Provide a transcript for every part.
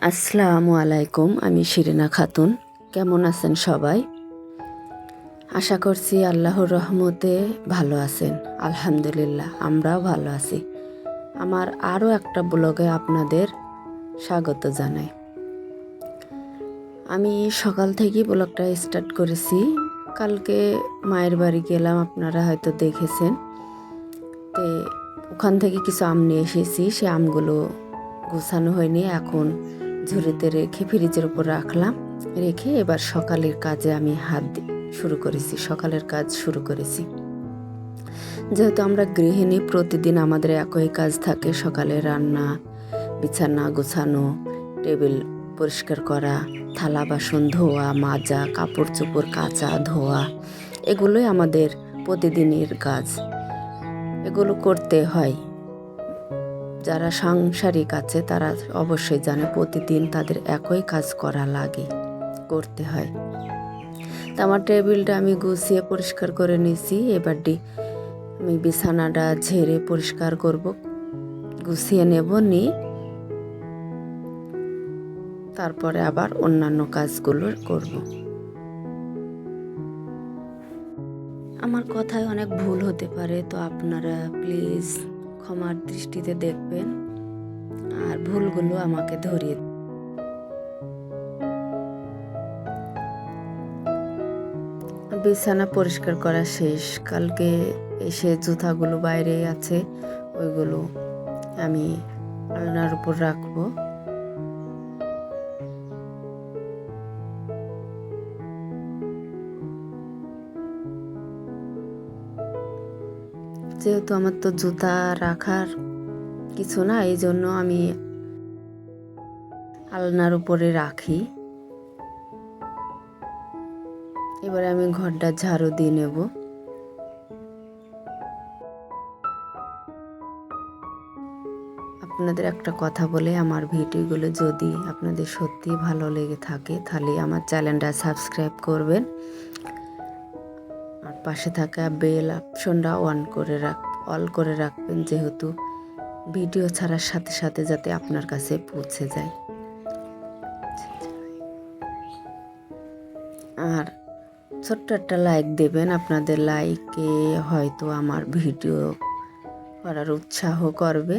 আসসালামু আলাইকুম। আমি শিরিনা খাতুন। কেমন আছেন সবাই? আশা করছি আল্লাহর রহমতে ভালো আছেন। আলহামদুলিল্লাহ, আমরাও ভালো আছি। আমার আরও একটা ব্লগে আপনাদের স্বাগত জানাই। আমি সকাল থেকেই ব্লগটা স্টার্ট করেছি। কালকে মায়ের বাড়ি গেলাম, আপনারা হয়তো দেখেছেন। তো ওখান থেকে কিছু আম নিয়ে এসেছি, সে আমগুলো গোছানো হয়নি, এখন ঝুড়িতে রেখে ফ্রিজের উপর রাখলাম। রেখে এবার সকালের কাজে আমি সকালের কাজ শুরু করেছি। যেহেতু আমরা গৃহিণী, প্রতিদিন আমাদের একই কাজ থাকে, সকালে রান্না, বিছানা গোছানো, টেবিল পরিষ্কার করা, থালা বাসন ধোয়া, মাজা, কাপড় চোপড় কাচা ধোয়া, এগুলোই আমাদের প্রতিদিনের কাজ। এগুলো করতে হয়। যারা সাংসারিক আছে তারা অবশ্যই জানে প্রতিদিন তাদের একই কাজ করা লাগে, করতে হয়। তা আমার টেবিলটা আমি গুছিয়ে পরিষ্কার করে নিয়েছি। এবারটি আমি বিছানাটা ঝেড়ে পরিষ্কার করব, গুছিয়ে নেব, তারপরে আবার অন্যান্য কাজগুলো করব। আমার কথায় অনেক ভুল হতে পারে, তো আপনারা প্লিজ ক্ষমার দৃষ্টিতে দেখবেন আর ভুলগুলো আমাকে ধরিয়ে। বিছানা পরিষ্কার করা শেষ। কালকে এসে জুতাগুলো বাইরে আছে, ওইগুলো আমি আলনার উপর রাখবো। যেহেতু আমার তো জুতা রাখার কিছু না, এই জন্য আমি আলনার উপরে রাখি। এবারে আমি ঘরটা ঝাড়ু দিয়ে নেব। আপনাদের একটা কথা বলে, আমার ভিডিওগুলো যদি আপনাদের সত্যি ভালো লেগে থাকে তাহলে আমার চ্যানেলটা সাবস্ক্রাইব করবেন আর পাশে থাকা বেল অপশনটা অল করে রাখবেন, যেহেতু ভিডিও ছাড়ার সাথে সাথে যাতে আপনার কাছে পৌঁছে যায়। আর ছোট্ট একটা লাইক দেবেন। আপনাদের লাইকে হয়তো আমার ভিডিও করার উৎসাহ করবে।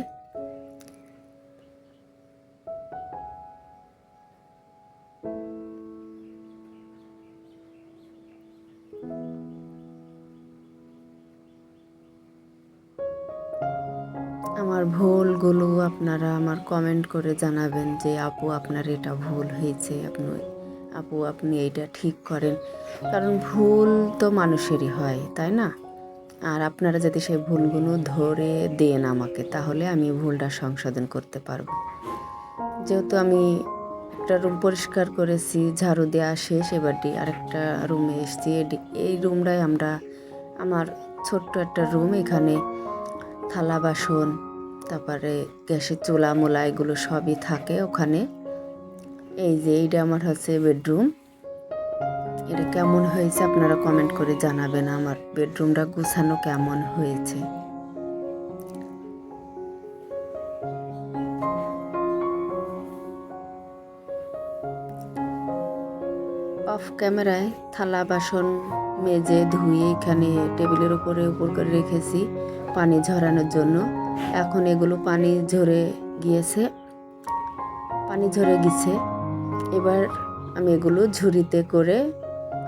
আমার ভুলগুলো আপনারা আমার কমেন্ট করে জানাবেন যে আপু আপনার এটা ভুল হয়েছে, আপনি এইটা ঠিক করেন। কারণ ভুল তো মানুষেরই হয়, তাই না? আর আপনারা যদি সেই ভুলগুলো ধরে দেন আমাকে, তাহলে আমি ভুলটা সংশোধন করতে পারবো। যেহেতু আমি একটা রুম পরিষ্কার করেছি, ঝাড়ু দেওয়া শেষ, এবারটি আরেকটা রুমে এসেছি। এই রুমটাই আমার ছোট্ট একটা রুম। এখানে থালা বাসন, তারপরে গ্যাসের চুলা মোলা এগুলো সবই থাকে ওখানে। এইটা আমার হচ্ছে বেডরুম। এটা কেমন হয়েছে আপনারা কমেন্ট করে জানাবেন, আমার বেডরুমটা গুছানো কেমন হয়েছে। অফ ক্যামেরায় থালা বাসন মেজে ধুয়ে এখানে টেবিলের উপর করে রেখেছি পানি ঝরানোর জন্য। এখন এগুলো পানি ঝরে গিয়েছে। এবার আমি এগুলো ঝুড়িতে করে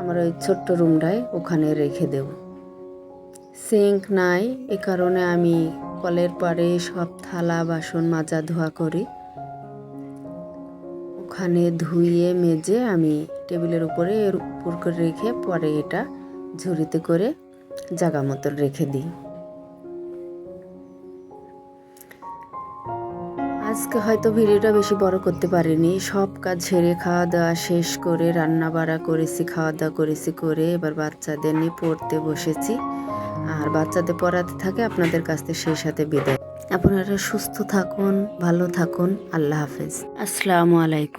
আমার ওই ছোট্ট রুমটায় ওখানে রেখে দেব। সিঙ্ক নাই, এ কারণে আমি কলের পাড়ে সব থালা বাসন মাজা ধোয়া করি। ওখানে ধুয়ে মেজে আমি টেবিলের উপরে করে রেখে পরে এটা ঝুড়িতে করে জায়গা মতো রেখে দিই। আজকে হয়তো ভিডিওটা বেশি বড় করতে পারিনি। সব কাজ ছেড়ে খাওয়া দাওয়া শেষ করে রান্না বাড়া করেছি, খাওয়া দাওয়া করেছি, করে এবার বাচ্চাদের নিয়ে পড়তে বসেছি। আর বাচ্চাদের পড়াতে থাকে, আপনাদের কাছ থেকে সেই সাথে বিদায়। আপনারা সুস্থ থাকুন, ভালো থাকুন। আল্লাহ হাফেজ। আসসালামু আলাইকুম।